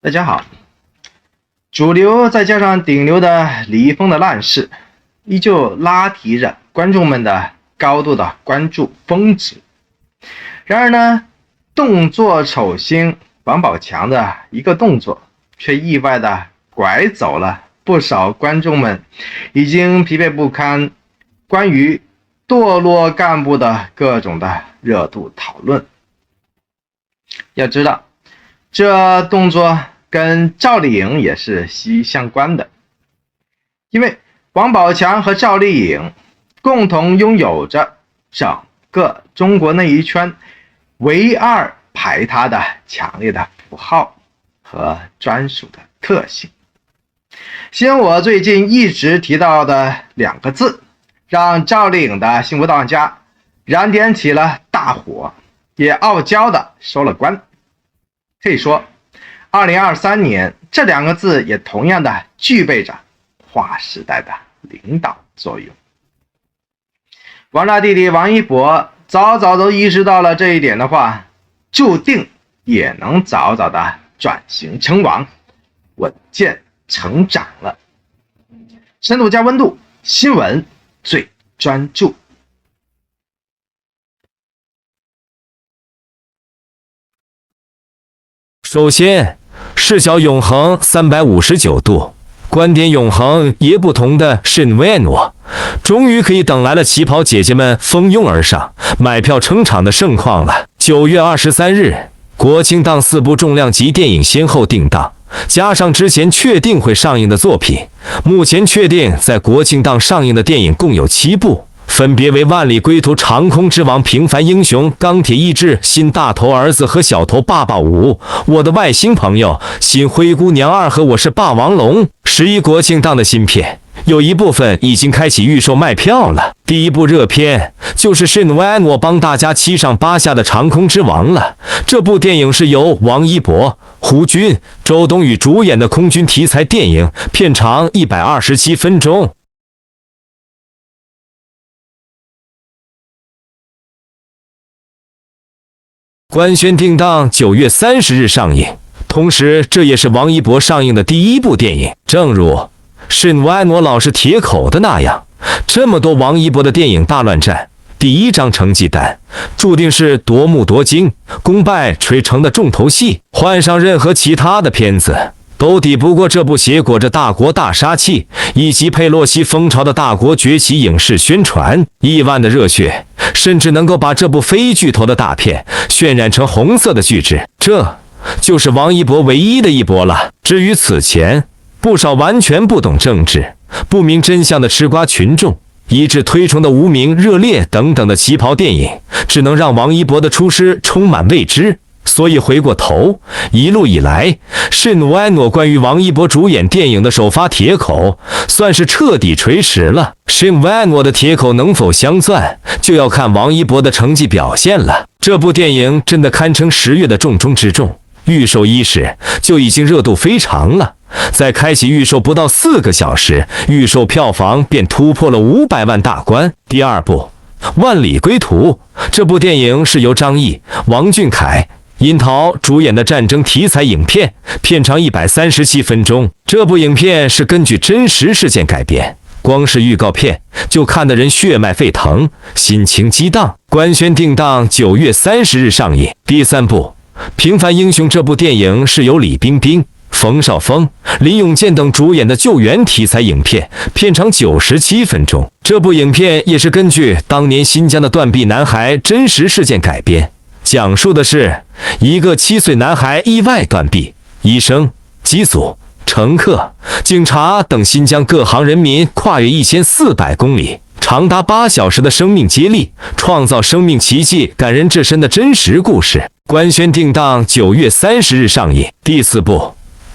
大家好，主流再加上顶流的李易峰的烂事，依旧拉提着观众们的高度的关注峰值。然而呢，动作丑星王宝强的一个动作，却意外的拐走了不少观众们已经疲惫不堪关于堕落干部的各种的热度讨论。要知道，这动作跟赵丽颖也是息息相关的，因为王宝强和赵丽颖共同拥有着整个中国内娱圈唯二排他的强烈的符号和专属的特性。先我最近一直提到的两个字，让赵丽颖的幸福到家燃点起了大火，也傲娇的收了官。可以说2023年这两个字也同样的具备着划时代的领导作用。王大弟弟王一博早早都意识到了这一点的话，注定也能早早的转型成王，稳健成长了。深度加温度，新闻最专注。首先，视角永恒359度，观点永恒也不同的申维诺，终于可以等来了旗袍姐姐们蜂拥而上，买票撑场的盛况了。9月23日，国庆档4部重量级电影先后定档，加上之前确定会上映的作品，目前确定在国庆档上映的电影共有7部。分别为《万里归途》、《长空之王》、《平凡英雄》、《钢铁意志》、《新大头儿子和小头爸爸5》、《我的外星朋友》、《新灰姑娘2》和《我是霸王龙》。11国庆档的新片有一部分已经开启预售卖票了。第一部热片就是申维安我帮大家7上8下的《长空之王》了。这部电影是由王一博、胡军、周冬雨主演的空军题材电影，片长127分钟。官宣定档9月30日上映，同时这也是王一博上映的第一部电影。正如申维安诺老师铁口的那样，这么多王一博的电影大乱战，第一张成绩单注定是夺目夺睛、功败垂成的重头戏，换上任何其他的片子都抵不过这部携裹着大国大杀器以及佩洛西风潮的大国崛起影视宣传。亿万的热血甚至能够把这部非巨头的大片渲染成红色的巨制，这就是王一博唯一的一搏了。至于此前不少完全不懂政治、不明真相的吃瓜群众以致推崇的无名、热烈等等的旗袍电影，只能让王一博的出师充满未知。所以回过头，一路以来，申维安诺关于王一博主演电影的首发铁口算是彻底锤实了。申维安诺的铁口能否镶钻，就要看王一博的成绩表现了。这部电影真的堪称10月的重中之重，预售伊始就已经热度非常了。在开启预售不到4个小时，预售票房便突破了500万大关。第二部《万里归途》，这部电影是由张译、王俊凯、殷桃主演的战争题材影片，片长137分钟。这部影片是根据真实事件改编，光是预告片就看得人血脉沸腾，心情激荡。官宣定档9月30日上映。第三部《平凡英雄》，这部电影是由李冰冰、冯绍峰、林永健等主演的救援题材影片，片长97分钟。这部影片也是根据当年新疆的断臂男孩真实事件改编，讲述的是一个7岁男孩意外断臂，医生、机组、乘客、警察等新疆各行人民跨越1400公里，长达8小时的生命接力，创造生命奇迹，感人至深的真实故事。官宣定档9月30日上映。第四部《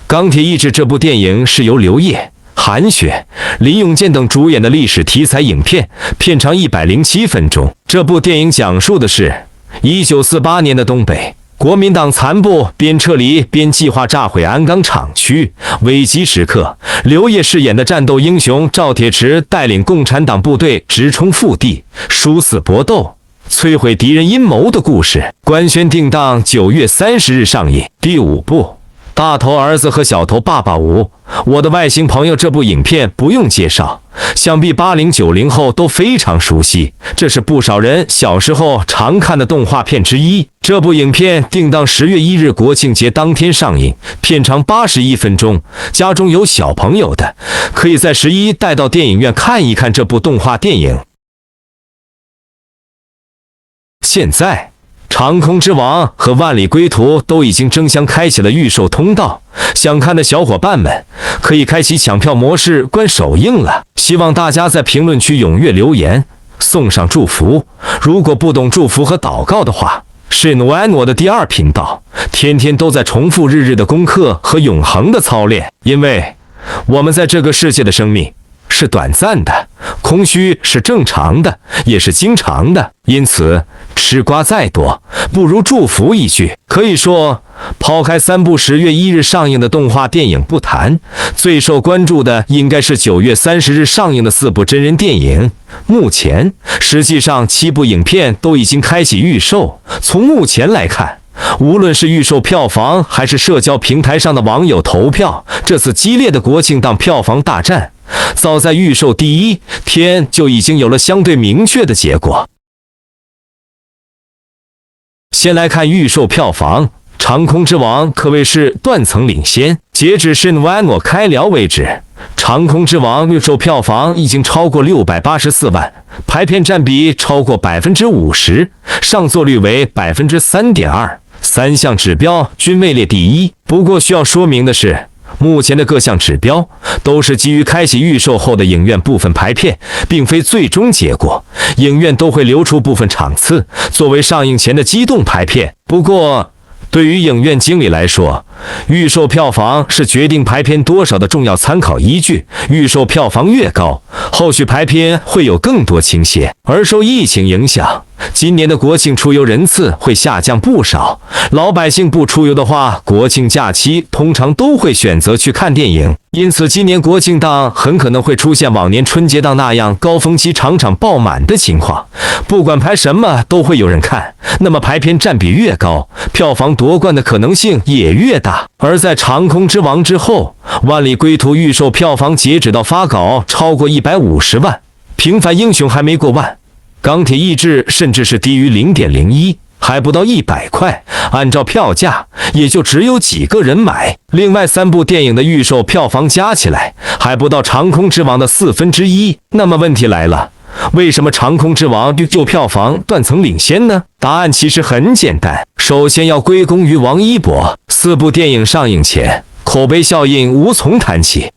钢铁意志》，这部电影是由刘烨、韩雪、林永健等主演的历史题材影片，片长107分钟。这部电影讲述的是1948年的东北，国民党残部边撤离边计划炸毁鞍钢厂区。危机时刻，刘烨饰演的战斗英雄赵铁池带领共产党部队直冲腹地，殊死搏斗，摧毁敌人阴谋的故事。官宣定档9月30日上映。第五部大头儿子和小头爸爸5，我的外星朋友这部影片不用介绍，想必80、90后都非常熟悉，这是不少人小时候常看的动画片之一。这部影片定档10月1日国庆节当天上映，片长81分钟，家中有小朋友的，可以在11带到电影院看一看这部动画电影。现在长空之王和万里归途都已经争相开启了预售通道，想看的小伙伴们可以开启抢票模式观首映了。希望大家在评论区踊跃留言，送上祝福。如果不懂祝福和祷告的话，是努安诺的第2频道，天天都在重复日日的功课和永恒的操练，因为我们在这个世界的生命是短暂的，空虚是正常的，也是经常的，因此吃瓜再多，不如祝福一句。可以说，抛开3部10月1日上映的动画电影不谈，最受关注的应该是9月30日上映的4部真人电影。目前，实际上7部影片都已经开启预售。从目前来看，无论是预售票房还是社交平台上的网友投票，这次激烈的国庆档票房大战，早在预售第1天就已经有了相对明确的结果。先来看预售票房，长空之王可谓是断层领先。截止是努安诺开聊为止，长空之王预售票房已经超过684万，排片占比超过50%，上座率为3.2%， 3项指标均位列第1。不过需要说明的是，目前的各项指标都是基于开启预售后的影院部分排片，并非最终结果。影院都会留出部分场次作为上映前的机动排片。不过，对于影院经理来说，预售票房是决定排片多少的重要参考依据。预售票房越高，后续排片会有更多倾斜。而受疫情影响，今年的国庆出游人次会下降不少。老百姓不出游的话，国庆假期通常都会选择去看电影，因此今年国庆档很可能会出现往年春节档那样高峰期场场爆满的情况。不管排什么都会有人看，那么排片占比越高，票房夺冠的可能性也越大。而在长空之王之后，万里归途预售票房截止到发稿超过150万，平凡英雄还没过万，钢铁意志甚至是低于 0.01， 还不到100块，按照票价也就只有几个人买。另外3部电影的预售票房加起来还不到长空之王的1/4。那么问题来了，为什么长空之王预售票房断层领先呢？答案其实很简单，首先要归功于王一博。4部电影上映前，口碑效应无从谈起。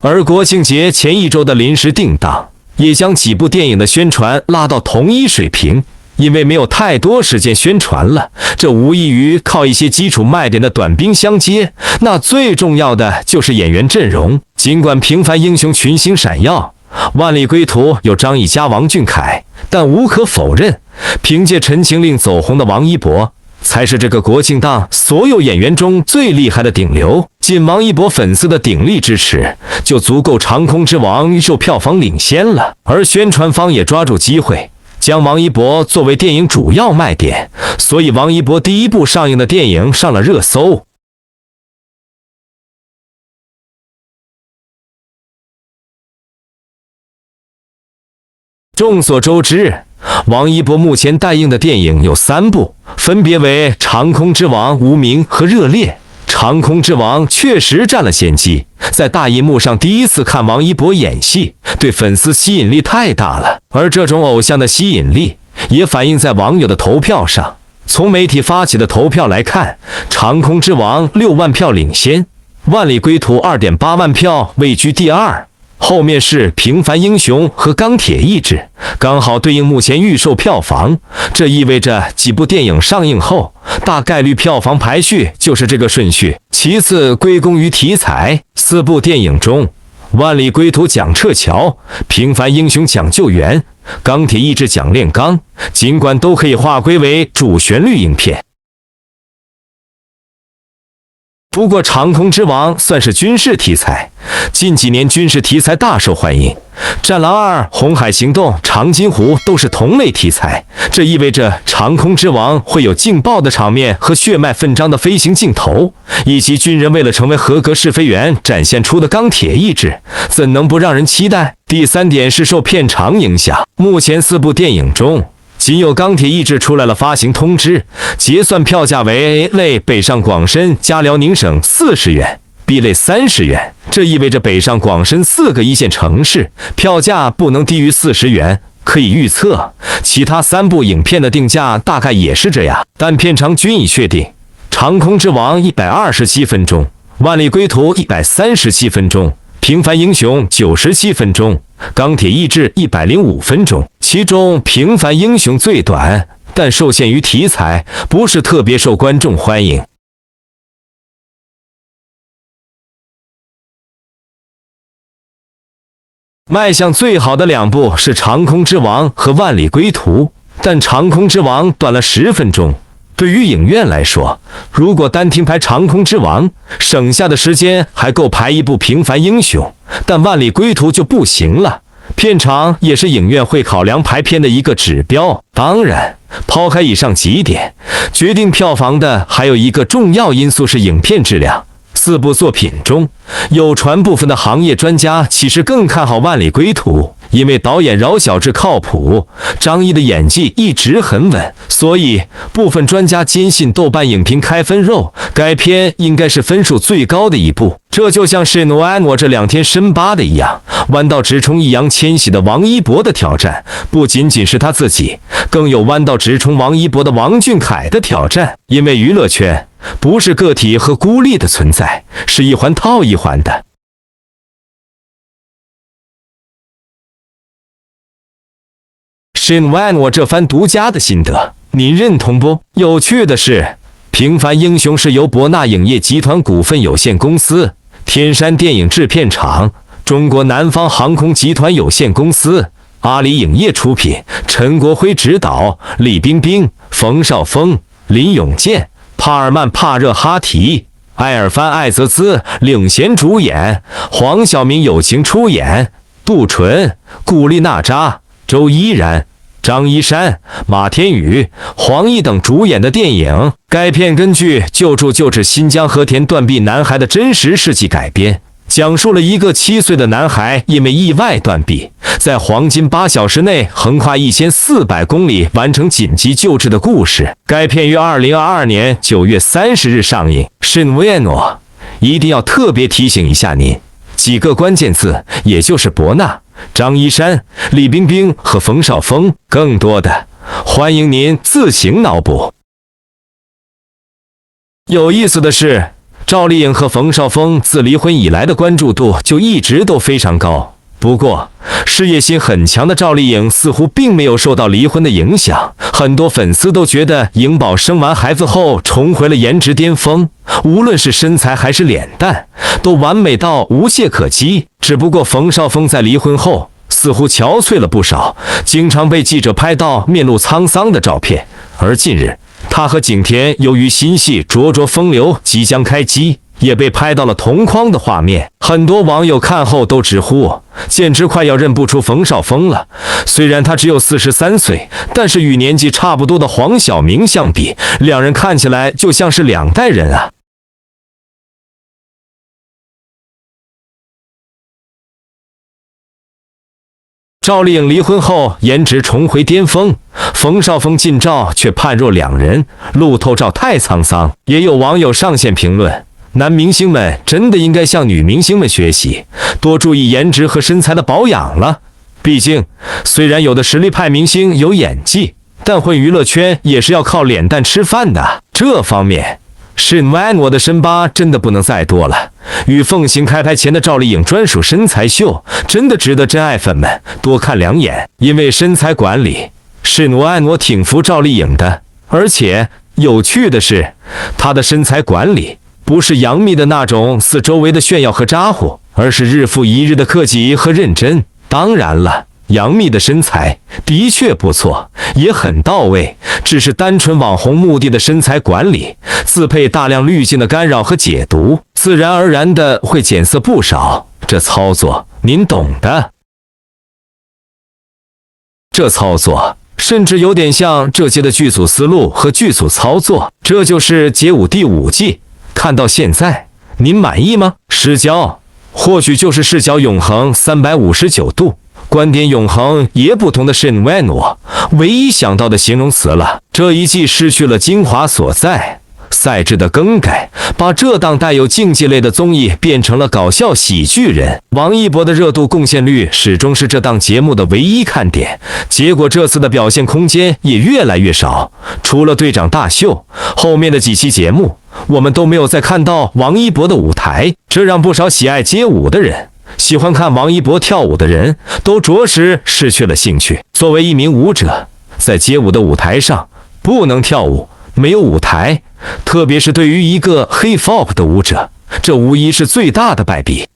而国庆节前1周的临时定档，也将几部电影的宣传拉到同一水平。因为没有太多时间宣传了，这无异于靠一些基础卖点的短兵相接。那最重要的就是演员阵容。尽管平凡英雄群星闪耀，万里归途有张译加王俊凯，但无可否认，凭借陈情令走红的王一博才是这个国庆档所有演员中最厉害的顶流。仅王一博粉丝的鼎力支持，就足够长空之王预售票房领先了。而宣传方也抓住机会，将王一博作为电影主要卖点，所以王一博第1部上映的电影上了热搜。众所周知，王一博目前待映的电影有3部，分别为《长空之王》、《无名》和《热烈》。长空之王确实占了先机，在大荧幕上第一次看王一博演戏，对粉丝吸引力太大了。而这种偶像的吸引力也反映在网友的投票上。从媒体发起的投票来看，长空之王6万票领先，万里归途 2.8 万票位居第2，后面是平凡英雄和钢铁意志，刚好对应目前预售票房。这意味着几部电影上映后，大概率票房排序就是这个顺序。其次归功于题材，4部电影中，万里归途讲撤侨，平凡英雄讲救援，钢铁意志讲炼钢，尽管都可以划归为主旋律影片。不过长空之王算是军事题材，近几年军事题材大受欢迎，战狼2、红海行动、长津湖都是同类题材，这意味着长空之王会有劲爆的场面和血脉奋张的飞行镜头，以及军人为了成为合格试飞员展现出的钢铁意志，怎能不让人期待？第3点是受片长影响，目前4部电影中仅有钢铁意志出来了发行通知，结算票价为 A 类北上广深加辽宁省40元，B 类30元，这意味着北上广深4个1线城市票价不能低于40元。可以预测，其他3部影片的定价大概也是这样，但片长均已确定。长空之王127分钟，万里归途137分钟，平凡英雄97分钟，钢铁意志105分钟，其中平凡英雄最短，但受限于题材，不是特别受观众欢迎。卖相最好的2部是长空之王和万里归途，但长空之王短了10分钟。对于影院来说，如果单听排长空之王，省下的时间还够排一部平凡英雄，但万里归途就不行了。片长也是影院会考量排片的一个指标。当然，抛开以上几点，决定票房的还有一个重要因素是影片质量。4部作品中，有传部分的行业专家其实更看好万里归途，因为导演饶晓志靠谱，张译的演技一直很稳，所以部分专家坚信豆瓣影评开分肉，该片应该是分数最高的一部。这就像是诺安诺这2天深扒的一样，弯道直冲易烊千玺的王一博的挑战，不仅仅是他自己，更有弯道直冲王一博的王俊凯的挑战。因为娱乐圈不是个体和孤立的存在，是一环套一环的。Shin Wan 我这番独家的心得，您认同不？有趣的是，平凡英雄是由博纳影业集团股份有限公司、天山电影制片厂、中国南方航空集团有限公司、阿里影业出品，陈国辉执导，李冰冰、冯绍峰、林永健、帕尔曼·帕热哈提、埃尔范·艾泽兹领衔主演，黄晓明友情出演，杜淳、古力娜扎、周依然、张一山、马天宇、黄奕等主演的电影。该片根据救助救治新疆和田断臂男孩的真实事迹改编，讲述了一个7岁的男孩因为意外断臂，在黄金8小时内横跨1400公里完成紧急救治的故事。该片于2022年9月30日上映。Shin Wan 一定要特别提醒一下您几个关键字，也就是博纳、张一山、李冰冰和冯绍峰，更多的欢迎您自行脑补。有意思的是，赵丽颖和冯绍峰自离婚以来的关注度就一直都非常高。不过，事业心很强的赵丽颖似乎并没有受到离婚的影响，很多粉丝都觉得颖宝生完孩子后重回了颜值巅峰，无论是身材还是脸蛋，都完美到无懈可击。只不过冯绍峰在离婚后似乎憔悴了不少，经常被记者拍到面露沧桑的照片。而近日，他和景甜由于新戏《灼灼风流》即将开机，也被拍到了同框的画面。很多网友看后都直呼，简直快要认不出冯绍峰了。虽然他只有43岁，但是与年纪差不多的黄晓明相比，两人看起来就像是2代人啊。赵丽颖离婚后颜值重回巅峰，冯绍峰近照却判若两人，路透照太沧桑。也有网友上线评论，男明星们真的应该向女明星们学习，多注意颜值和身材的保养了。毕竟虽然有的实力派明星有演技，但混娱乐圈也是要靠脸蛋吃饭的。这方面Shin Wan 我的深扒真的不能再多了。与奉行开拍前的赵丽颖专属身材秀，真的值得真爱粉们多看2眼。因为身材管理，Shin Wan 我挺服赵丽颖的。而且有趣的是，她的身材管理不是杨幂的那种四周围的炫耀和咋呼，而是日复一日的克己和认真。当然了，杨幂的身材的确不错，也很到位，只是单纯网红目的的身材管理，自配大量滤镜的干扰和解读，自然而然的会减色不少。这操作您懂的。这操作甚至有点像这届的剧组思路和剧组操作。这就是街舞第5季，看到现在您满意吗？视角或许就是视角永恒359度，观点永恒也不同的Shin Wano唯一想到的形容词了。这一季失去了精华所在，赛制的更改把这档带有竞技类的综艺变成了搞笑喜剧人。王一博的热度贡献率始终是这档节目的唯一看点，结果这次的表现空间也越来越少。除了队长大秀，后面的几期节目我们都没有再看到王一博的舞台，这让不少喜爱街舞的人、喜欢看王一博跳舞的人都着实失去了兴趣。作为一名舞者，在街舞的舞台上不能跳舞，没有舞台，特别是对于一个hip hop的舞者，这无疑是最大的败笔。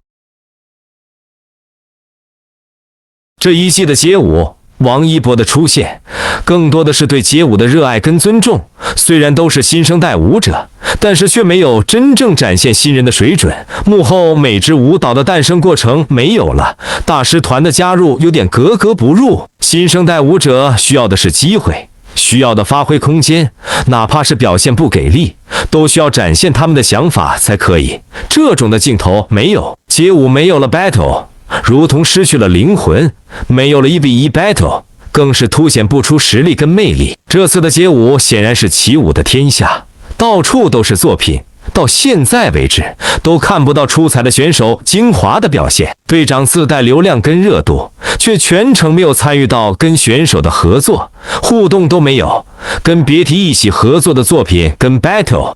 这一季的街舞，王一博的出现更多的是对街舞的热爱跟尊重。虽然都是新生代舞者，但是却没有真正展现新人的水准。幕后每支舞蹈的诞生过程没有了，大师团的加入有点格格不入。新生代舞者需要的是机会，需要的发挥空间，哪怕是表现不给力，都需要展现他们的想法才可以。这种的镜头没有，街舞没有了 battle， 如同失去了灵魂，没有了1v1 battle， 更是凸显不出实力跟魅力。这次的街舞显然是起舞的天下，到处都是作品，到现在为止都看不到出彩的选手精华的表现。队长自带流量跟热度，却全程没有参与到跟选手的合作，互动都没有，跟别提一起合作的作品跟 battle。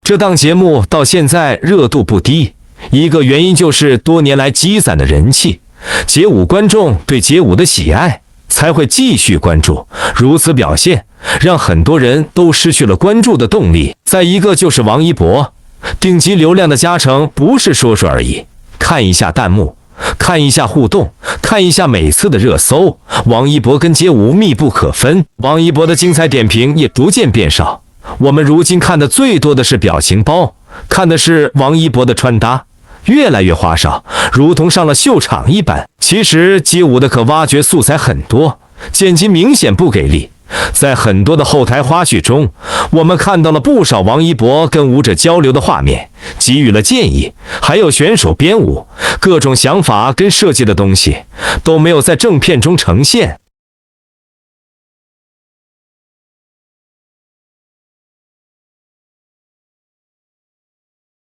这档节目到现在热度不低，一个原因就是多年来积攒的人气，街舞观众对街舞的喜爱才会继续关注。如此表现让很多人都失去了关注的动力。再一个就是王一博，顶级流量的加成不是说说而已，看一下弹幕，看一下互动，看一下每次的热搜，王一博跟街舞密不可分。王一博的精彩点评也逐渐变少，我们如今看的最多的是表情包，看的是王一博的穿搭越来越花哨，如同上了秀场一般。其实街舞的可挖掘素材很多，剪辑明显不给力。在很多的后台花絮中，我们看到了不少王一博跟舞者交流的画面，给予了建议，还有选手编舞，各种想法跟设计的东西都没有在正片中呈现。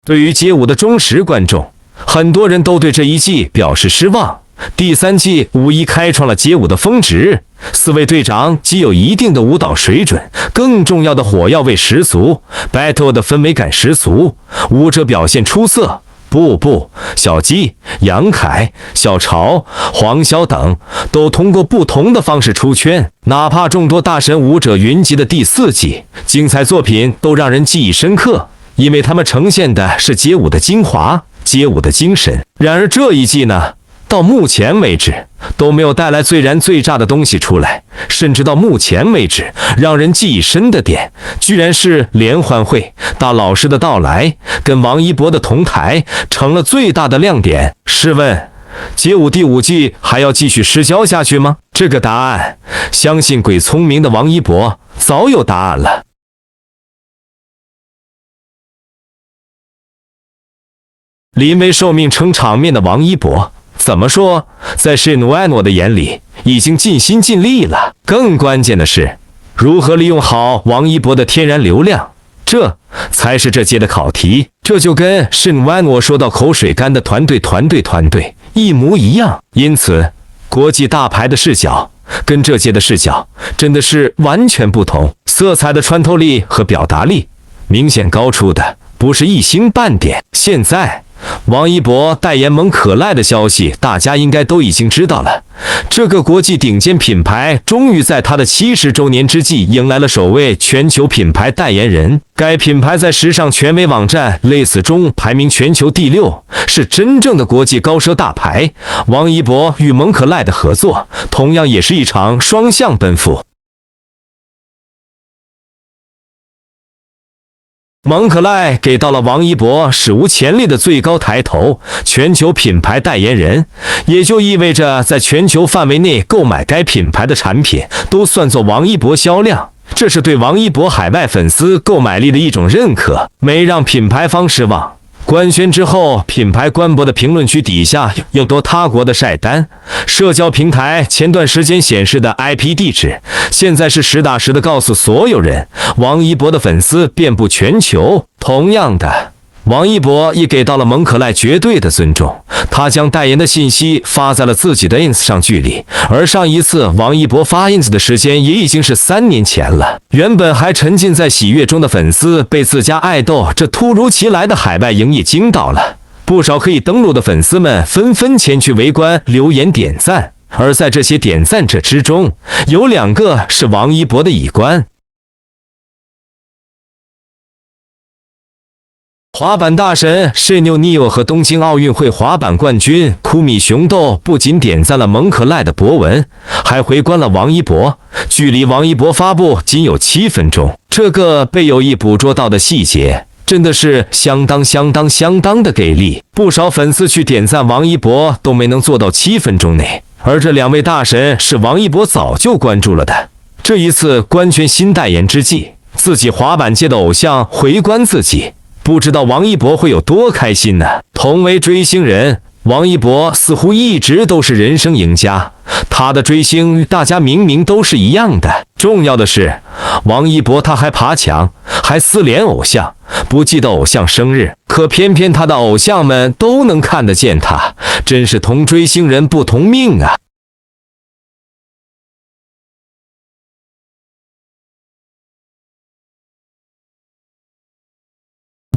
对于街舞的忠实观众，很多人都对这一季表示失望。第3季无疑开创了街舞的峰值，4位队长既有一定的舞蹈水准，更重要的火药味十足， battle 的氛围感十足，舞者表现出色。布布、小鸡、杨凯、小潮、黄潇等都通过不同的方式出圈。哪怕众多大神舞者云集的第4季，精彩作品都让人记忆深刻，因为他们呈现的是街舞的精华，街舞的精神。然而这一季呢，到目前为止都没有带来最燃最炸的东西出来，甚至到目前为止让人记忆深的点，居然是联欢会大老师的到来跟王一博的同台成了最大的亮点。试问街舞第5季还要继续失焦下去吗？这个答案，相信鬼聪明的王一博早有答案了。临危受命撑场面的王一博，怎么说，在Shin Wano的眼里已经尽心尽力了。更关键的是，如何利用好王一博的天然流量，这才是这届的考题。这就跟Shin Wano说到口水干的团队一模一样。因此国际大牌的视角跟这届的视角真的是完全不同，色彩的穿透力和表达力明显高出的不是一星半点。现在王一博代言蒙可赖的消息，大家应该都已经知道了。这个国际顶尖品牌终于在他的70周年之际迎来了首位全球品牌代言人。该品牌在时尚权威网站 Lace 中排名全球第6，是真正的国际高奢大牌。王一博与蒙可赖的合作，同样也是一场双向奔赴。蒙可赖给到了王一博史无前例的最高抬头，全球品牌代言人，也就意味着在全球范围内购买该品牌的产品都算作王一博销量，这是对王一博海外粉丝购买力的一种认可，没让品牌方失望。官宣之后，品牌官博的评论区底下有多他国的晒单，社交平台前段时间显示的 IP 地址，现在是实打实的告诉所有人，王一博的粉丝遍布全球。同样的，王一博也给到了蒙可赖绝对的尊重，他将代言的信息发在了自己的 ins 上距离，而上一次王一博发 ins 的时间也已经是3年前了。原本还沉浸在喜悦中的粉丝被自家爱豆这突如其来的海外营业惊到了，不少可以登录的粉丝们纷纷前去围观留言点赞，而在这些点赞者之中，有2个是王一博的乙官。滑板大神Shinny Neil和东京奥运会滑板冠军库米熊豆不仅点赞了蒙可赖的博文，还回观了王一博。距离王一博发布仅有7分钟，这个被有意捕捉到的细节真的是相当的给力。不少粉丝去点赞王一博都没能做到7分钟内，而这2位大神是王一博早就关注了的。这一次官宣新代言之际，自己滑板界的偶像回观自己，不知道王一博会有多开心呢？同为追星人，王一博似乎一直都是人生赢家，他的追星与大家明明都是一样的。重要的是，王一博他还爬墙，还私联偶像，不记得偶像生日，可偏偏他的偶像们都能看得见他，真是同追星人不同命啊！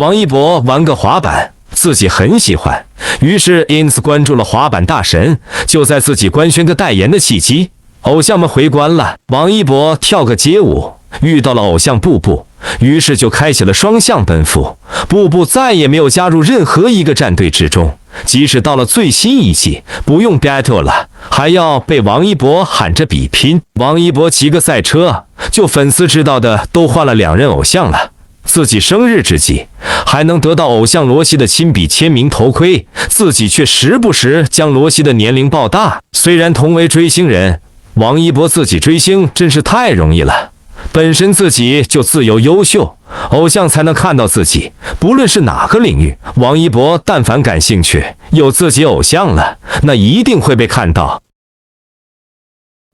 王一博玩个滑板，自己很喜欢，于是因此关注了滑板大神。就在自己官宣个代言的契机，偶像们回关了，王一博跳个街舞，遇到了偶像布布，于是就开启了双向奔赴。布布再也没有加入任何一个战队之中，即使到了最新一季，不用 battle 了，还要被王一博喊着比拼。王一博骑个赛车，就粉丝知道的都换了2任偶像了。自己生日之际，还能得到偶像罗西的亲笔签名头盔，自己却时不时将罗西的年龄报大。虽然同为追星人，王一博自己追星真是太容易了，本身自己就自由优秀，偶像才能看到自己。不论是哪个领域，王一博但凡感兴趣，有自己偶像了，那一定会被看到。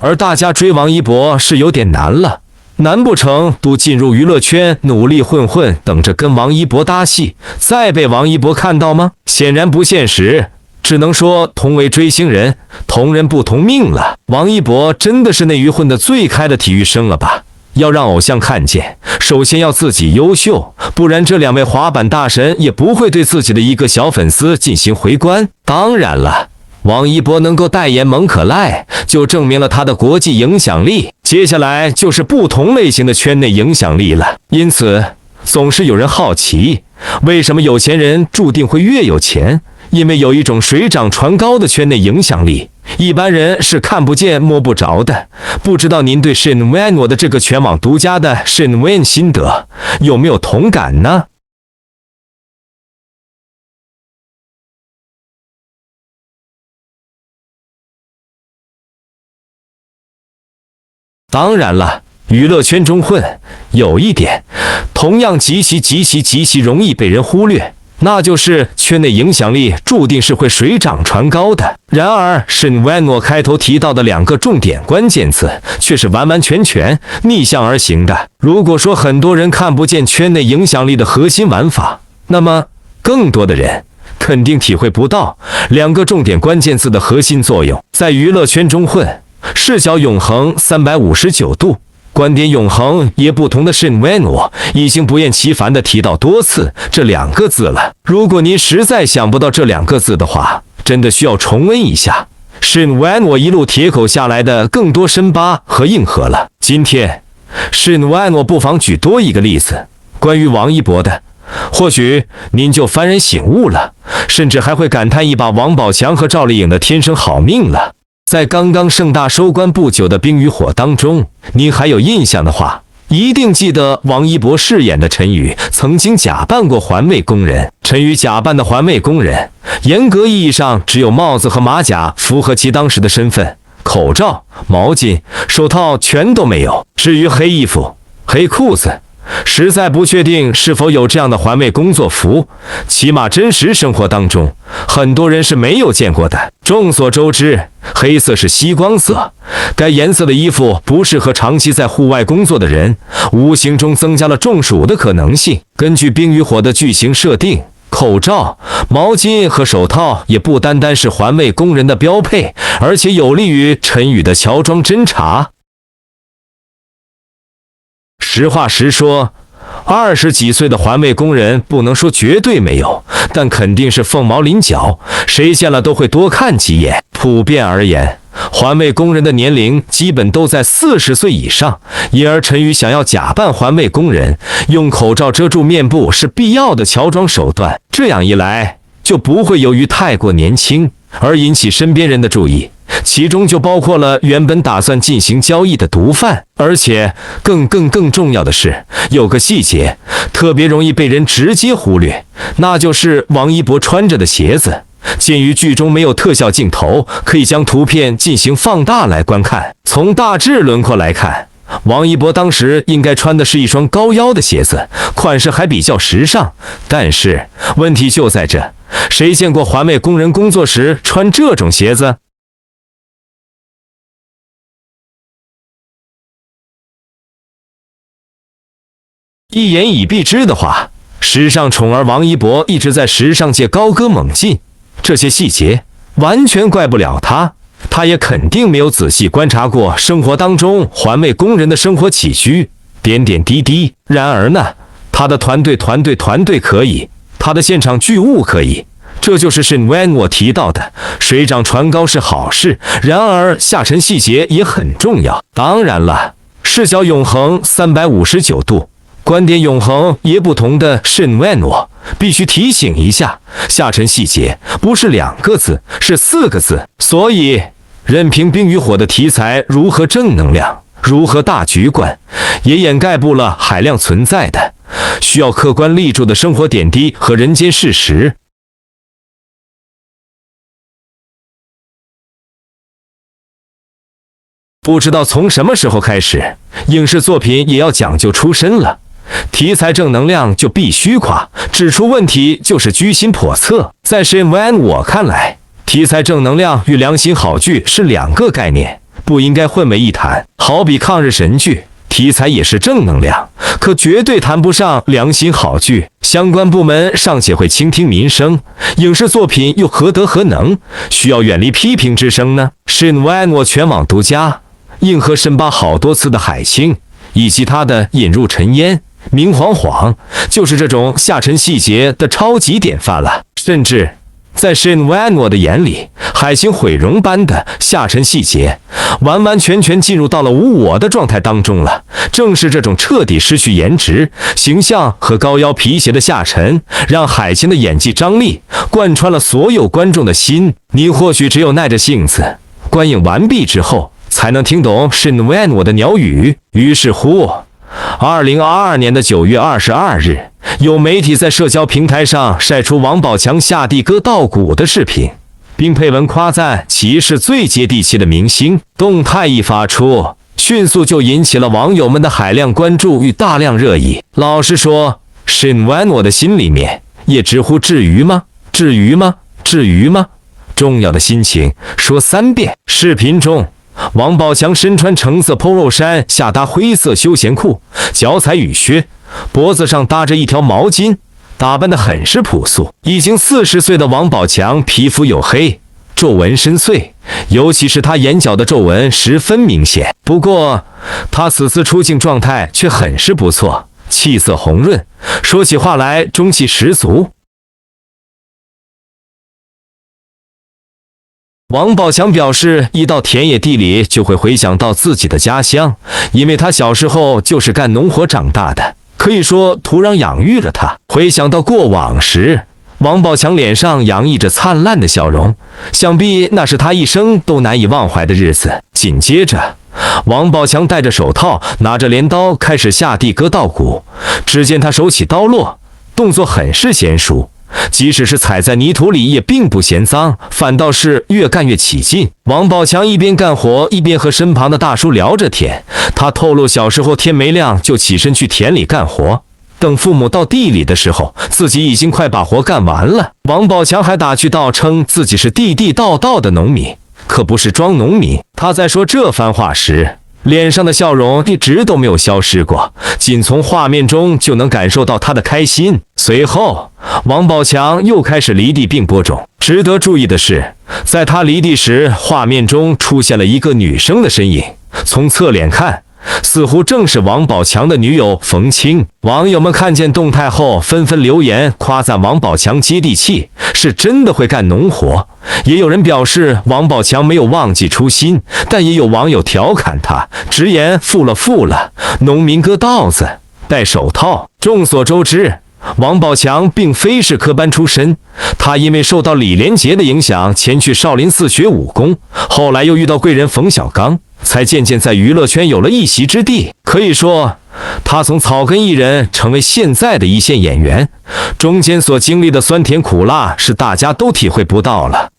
而大家追王一博是有点难了，难不成都进入娱乐圈努力混，等着跟王一博搭戏，再被王一博看到吗？显然不现实，只能说同为追星人，同人不同命了。王一博真的是内娱混得最开的体育生了吧？要让偶像看见，首先要自己优秀，不然这2位滑板大神也不会对自己的一个小粉丝进行回关。当然了，王一博能够代言蒙可赖，就证明了他的国际影响力。接下来就是不同类型的圈内影响力了。因此，总是有人好奇，为什么有钱人注定会越有钱？因为有一种水涨船高的圈内影响力，一般人是看不见摸不着的。不知道您对 Shinwano 的这个全网独家的 Shinwan 心得有没有同感呢？当然了，娱乐圈中混，有一点同样极其容易被人忽略，那就是圈内影响力注定是会水涨船高的。然而Shinwano开头提到的2个重点关键词却是完全逆向而行的。如果说很多人看不见圈内影响力的核心玩法，那么更多的人肯定体会不到2个重点关键字的核心作用。在娱乐圈中混，视角永恒359度，观点永恒也不同的Shinwano已经不厌其烦地提到多次这2个字了。如果您实在想不到这2个字的话，真的需要重温一下Shinwano一路铁口下来的更多深扒和硬核了。今天Shinwano不妨举多一个例子，关于王一博的，或许您就幡然醒悟了，甚至还会感叹一把王宝强和赵丽颖的天生好命了。在刚刚盛大收官不久的《冰与火》当中，您还有印象的话，一定记得王一博饰演的陈宇曾经假扮过环卫工人。陈宇假扮的环卫工人，严格意义上只有帽子和马甲符合其当时的身份，口罩、毛巾、手套全都没有。至于黑衣服、黑裤子，实在不确定是否有这样的环卫工作服，起码真实生活当中，很多人是没有见过的。众所周知，黑色是吸光色，该颜色的衣服不适合长期在户外工作的人，无形中增加了中暑的可能性。根据冰与火的剧情设定，口罩、毛巾和手套也不单单是环卫工人的标配，而且有利于陈宇的乔装侦查。实话实说，20几岁的环卫工人不能说绝对没有，但肯定是凤毛麟角，谁见了都会多看几眼。普遍而言，环卫工人的年龄基本都在40岁以上，因而陈宇想要假扮环卫工人，用口罩遮住面部是必要的乔装手段。这样一来，就不会由于太过年轻而引起身边人的注意，其中就包括了原本打算进行交易的毒贩。而且更重要的是，有个细节特别容易被人直接忽略，那就是王一博穿着的鞋子。鉴于剧中没有特效镜头，可以将图片进行放大来观看。从大致轮廓来看，王一博当时应该穿的是一双高腰的鞋子，款式还比较时尚。但是问题就在这，谁见过环卫工人工作时穿这种鞋子？一言以蔽之的话，时尚宠儿王一博一直在时尚界高歌猛进，这些细节完全怪不了他，他也肯定没有仔细观察过生活当中环卫工人的生活起居，点点滴滴。然而呢，他的团队可以，他的现场剧务可以，这就是Shin Wen我提到的水涨船高是好事，然而下沉细节也很重要。当然了，视角永恒359度，观点永恒也不同的Shin Wen我必须提醒一下，下沉细节不是2个字，是4个字。所以任凭冰与火的题材如何正能量，如何大局观，也掩盖不了海量存在的需要客观立住的生活点滴和人间事实。不知道从什么时候开始，影视作品也要讲究出身了，题材正能量就必须夸，指出问题就是居心叵测。在Shin Wen我看来，题材正能量与良心好剧是2个概念，不应该混为一谈。好比抗日神剧，题材也是正能量，可绝对谈不上良心好剧。相关部门尚且会倾听民生，影视作品又何德何能，需要远离批评之声呢？Shin Wen我全网独家，硬核深扒好多次的海清，以及他的引入尘烟、明晃晃，就是这种下沉细节的超级典范了。甚至在Shin Wen我的眼里，海清毁容般的下沉细节完全进入到了无我的状态当中了。正是这种彻底失去颜值、形象和高腰皮鞋的下沉，让海清的演技张力贯穿了所有观众的心。你或许只有耐着性子，观影完毕之后才能听懂Shin Wen我的鸟语。于是乎，2022年的9月22日，有媒体在社交平台上晒出王宝强下地割稻谷的视频，并配文夸赞其是最接地气的明星。动态一发出，迅速就引起了网友们的海量关注与大量热议。老实说，Shin Wen我的心里面也直呼至于吗？至于吗？至于吗？重要的心情说3遍。视频中，王宝强身穿橙色 polo 衫，下搭灰色休闲裤，脚踩雨靴，脖子上搭着一条毛巾，打扮得很是朴素。已经40岁的王宝强皮肤黝黑，皱纹深邃，尤其是他眼角的皱纹十分明显。不过他此次出镜状态却很是不错，气色红润，说起话来中气十足。王宝强表示，一到田野地里就会回想到自己的家乡，因为他小时候就是干农活长大的，可以说土壤养育了他。回想到过往时，王宝强脸上洋溢着灿烂的笑容，想必那是他一生都难以忘怀的日子。紧接着，王宝强戴着手套，拿着镰刀开始下地割稻谷。只见他手起刀落，动作很是娴熟，即使是踩在泥土里也并不嫌脏，反倒是越干越起劲。王宝强一边干活一边和身旁的大叔聊着天。他透露小时候天没亮就起身去田里干活，等父母到地里的时候，自己已经快把活干完了。王宝强还打趣道称自己是地地道道的农民，可不是装农民。他在说这番话时，脸上的笑容一直都没有消失过，仅从画面中就能感受到他的开心。随后，王宝强又开始犁地并播种。值得注意的是，在他犁地时，画面中出现了一个女生的身影，从侧脸看，似乎正是王宝强的女友冯清。网友们看见动态后纷纷留言夸赞王宝强接地气，是真的会干农活。也有人表示王宝强没有忘记初心，但也有网友调侃他，直言富了，农民割稻子戴手套。众所周知，王宝强并非是科班出身，他因为受到李连杰的影响前去少林寺学武功，后来又遇到贵人冯小刚，才渐渐在娱乐圈有了一席之地。可以说，他从草根艺人成为现在的一线演员，中间所经历的酸甜苦辣是大家都体会不到了。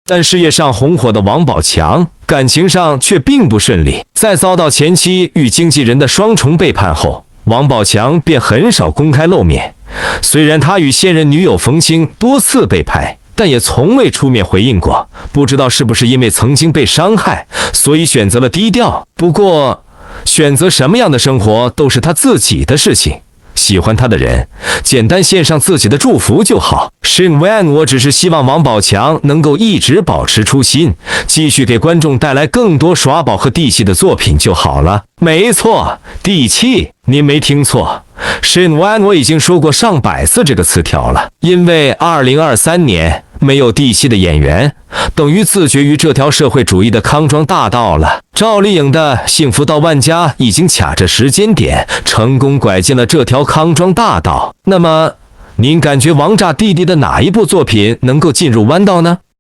但事业上红火的王宝强，感情上却并不顺利。在遭到前妻与经纪人的双重背叛后，王宝强便很少公开露面。虽然他与现任女友冯清多次被拍，但也从未出面回应过。不知道是不是因为曾经被伤害，所以选择了低调。不过，选择什么样的生活都是他自己的事情。喜欢他的人，简单献上自己的祝福就好。Shin Wan， 我只是希望王宝强能够一直保持初心，继续给观众带来更多耍宝和地气的作品就好了。没错，地气，您没听错。Shin Wan， 我已经说过上百次这个词条了，因为2023年没有地气的演员，等于自绝于这条社会主义的康庄大道了。赵丽颖的《幸福到万家》已经卡着时间点，成功拐进了这条康庄大道。那么，您感觉王炸弟弟的哪一部作品能够进入弯道呢？